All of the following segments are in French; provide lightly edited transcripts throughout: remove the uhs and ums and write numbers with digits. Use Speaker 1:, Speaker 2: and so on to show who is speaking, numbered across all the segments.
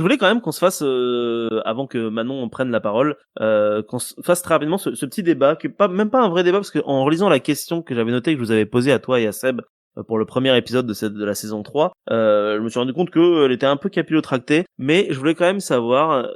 Speaker 1: je voulais quand même qu'on se fasse, avant que Manon prenne la parole, qu'on se fasse très rapidement ce petit débat, qui est même pas un vrai débat, parce que en relisant la question que j'avais notée, que je vous avais posée à toi et à Seb, pour le premier épisode de la saison 3, je me suis rendu compte qu'elle était un peu capillotractée, mais je voulais quand même savoir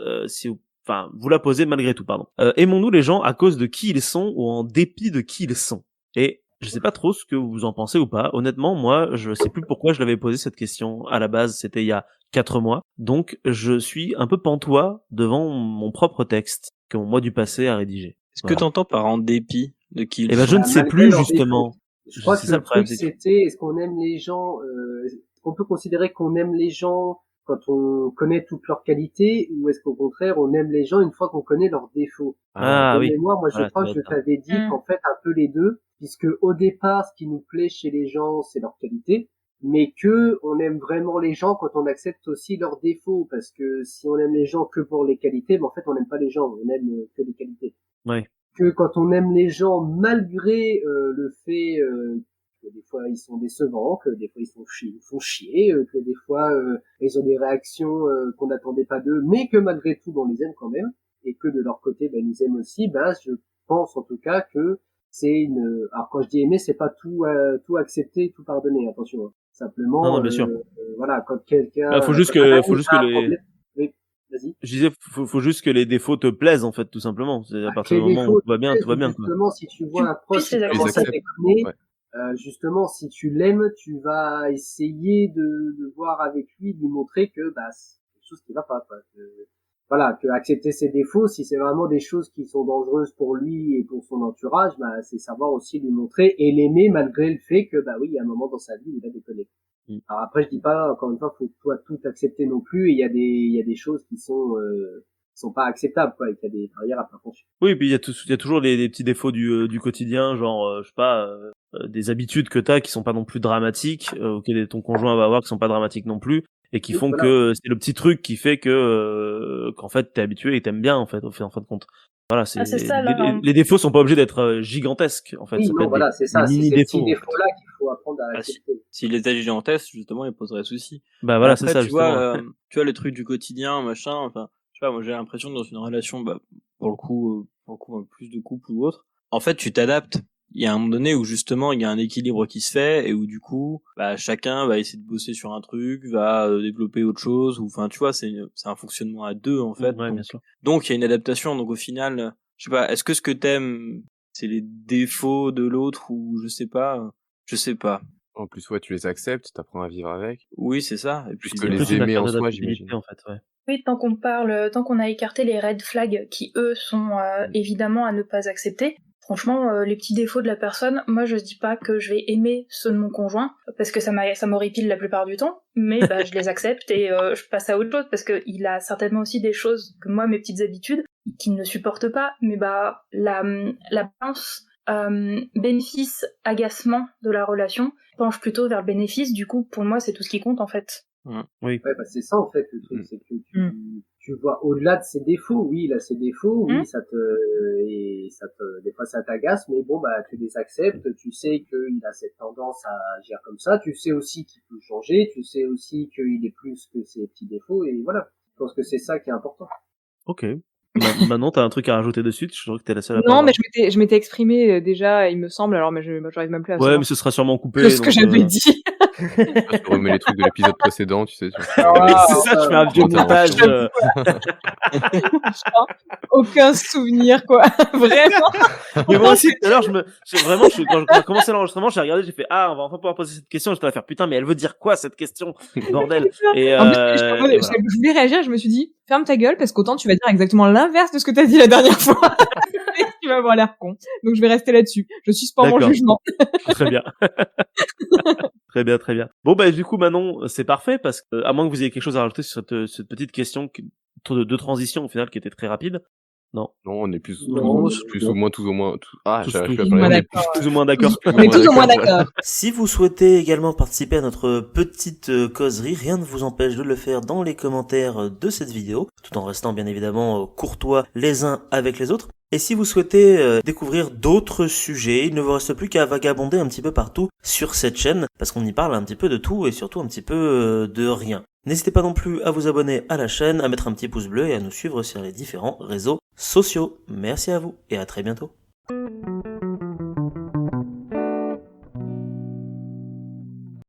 Speaker 1: vous la posez malgré tout, pardon. Aimons-nous les gens à cause de qui ils sont ou en dépit de qui ils sont? Et je sais pas trop ce que vous en pensez ou pas. Honnêtement, moi, je sais plus pourquoi je l'avais posé cette question. À la base, c'était il y a 4 mois. Donc, je suis un peu pantois devant mon propre texte que mon moi du passé a rédigé.
Speaker 2: Est-ce que t'entends par en dépit de qui ils
Speaker 1: Eh ben, je ne sais plus, justement.
Speaker 3: Je crois que le truc, c'était, est-ce qu'on aime les gens, est-ce qu'on peut considérer qu'on aime les gens quand on connaît toutes leurs qualités, ou est-ce qu'au contraire, on aime les gens une fois qu'on connaît leurs défauts?
Speaker 1: Oui.
Speaker 3: Moi, je crois que je t'avais dit qu'en fait, un peu les deux, puisque au départ, ce qui nous plaît chez les gens, c'est leurs qualités, mais que on aime vraiment les gens quand on accepte aussi leurs défauts, parce que si on aime les gens que pour les qualités, en fait, on n'aime pas les gens, on aime que les qualités.
Speaker 1: Oui.
Speaker 3: Que quand on aime les gens malgré le fait que des fois ils sont décevants, que des fois ils font chier, que des fois ils ont des réactions qu'on n'attendait pas d'eux, mais que malgré tout on les aime quand même, et que de leur côté ils nous aiment aussi, je pense en tout cas que c'est alors quand je dis aimer, c'est pas tout accepter, tout pardonner, attention, hein. Simplement
Speaker 1: non, bien sûr.
Speaker 3: voilà, quand quelqu'un
Speaker 1: faut juste que les
Speaker 3: Vas-y.
Speaker 1: Je disais, faut juste que les défauts te plaisent, en fait, tout simplement. C'est à partir du moment où tout va bien, quoi.
Speaker 3: Justement, si tu vois un proche qui commence à déconner, justement, si tu l'aimes, tu vas essayer de voir avec lui, de lui montrer que, c'est quelque chose qui va pas, quoi. Que accepter ses défauts, si c'est vraiment des choses qui sont dangereuses pour lui et pour son entourage, c'est savoir aussi lui montrer et l'aimer malgré le fait que, il y a un moment dans sa vie où il a déconné. Alors après, je dis pas, encore une fois, faut toi tout accepter non plus, et il y a des choses qui sont pas acceptables, quoi, et qu'il y a des barrières à pas franchir.
Speaker 1: Oui, et puis il y a toujours les petits défauts du quotidien, genre, je sais pas, des habitudes que t'as qui sont pas non plus dramatiques, que ton conjoint va avoir qui sont pas dramatiques non plus, et qui font que c'est le petit truc qui fait que qu'en fait t'es habitué et t'aimes bien, en fin de compte. Voilà, les défauts sont pas obligés d'être gigantesques, en fait.
Speaker 3: Oui, non, voilà, c'est ça. C'est ces petits défauts-là qu'il faut apprendre à accepter.
Speaker 2: S'il était gigantesque, justement, il poserait souci.
Speaker 1: Voilà, c'est ça,
Speaker 2: justement. Tu vois, les trucs du quotidien, machin, enfin, je sais pas, moi, j'ai l'impression que dans une relation, pour le coup, plus de couple ou autre, en fait, tu t'adaptes. Il y a un moment donné où, justement, il y a un équilibre qui se fait et où, du coup, chacun va essayer de bosser sur un truc, va développer autre chose, ou, enfin, tu vois, c'est un fonctionnement à deux, en fait.
Speaker 1: Ouais, bien sûr.
Speaker 2: Donc, il y a une adaptation. Donc, au final, je sais pas, est-ce que ce que t'aimes, c'est les défauts de l'autre ou je sais pas.
Speaker 4: En plus, tu les acceptes, t'apprends à vivre avec.
Speaker 2: Oui, c'est ça. Et puis
Speaker 4: que les aimer en soi, j'imagine.
Speaker 1: En fait, ouais.
Speaker 5: Oui, tant qu'on a écarté les red flags qui, eux, sont évidemment à ne pas accepter. Franchement, les petits défauts de la personne, moi je dis pas que je vais aimer ceux de mon conjoint, parce que ça m'horripile la plupart du temps, mais je les accepte et je passe à autre chose, parce que il a certainement aussi des choses que moi, mes petites habitudes, qu'il ne supporte pas, mais la balance bénéfice, agacement de la relation penche plutôt vers le bénéfice, du coup pour moi c'est tout ce qui compte en fait.
Speaker 1: Oui.
Speaker 3: Ouais, c'est ça en fait le truc, c'est que tu vois au-delà de ses défauts, oui, il a ses défauts, oui, des fois ça t'agace, mais bon, tu les acceptes, tu sais qu'il a cette tendance à agir comme ça, tu sais aussi qu'il peut changer, tu sais aussi qu'il est plus que ses petits défauts, et voilà. Je pense que c'est ça qui est important.
Speaker 1: Ok. Maintenant, t'as un truc à rajouter dessus, je crois que t'es la seule à
Speaker 6: Non, mais je m'étais exprimé déjà, il me semble, alors, mais j'arrive même plus à
Speaker 1: savoir. Ouais, mais ce sera sûrement coupé.
Speaker 6: C'est ce que j'avais dit.
Speaker 4: Je remets les trucs de l'épisode précédent, tu sais.
Speaker 1: C'est ça, je fais un vieux montage.
Speaker 6: Aucun souvenir, quoi. Vraiment.
Speaker 1: Mais moi aussi, tout à l'heure, quand on a commencé l'enregistrement, j'ai regardé, j'ai fait, on va enfin pouvoir poser cette question, j'étais à faire, putain, mais elle veut dire quoi, cette question? Bordel. Et,
Speaker 6: en plus, je voulais réagir, je me suis dit, ferme ta gueule, parce qu'autant tu vas dire exactement l'inverse de ce que t'as dit la dernière fois. Et tu vas avoir l'air con. Donc je vais rester là-dessus. Je suspends mon jugement.
Speaker 1: Très bien. Très bien, très bien. Bon, du coup, Manon, c'est parfait, parce que, à moins que vous ayez quelque chose à rajouter sur cette petite question de transition, au final, qui était très rapide. Non.
Speaker 4: Non, on est plus ou moins. Plus ou moins.
Speaker 1: Plus ou moins d'accord.
Speaker 6: On est tous au moins d'accord.
Speaker 7: Si vous souhaitez également participer à notre petite causerie, rien ne vous empêche de le faire dans les commentaires de cette vidéo, tout en restant bien évidemment courtois les uns avec les autres. Et si vous souhaitez découvrir d'autres sujets, il ne vous reste plus qu'à vagabonder un petit peu partout sur cette chaîne, parce qu'on y parle un petit peu de tout et surtout un petit peu de rien. N'hésitez pas non plus à vous abonner à la chaîne, à mettre un petit pouce bleu et à nous suivre sur les différents réseaux sociaux. Merci à vous et à très bientôt.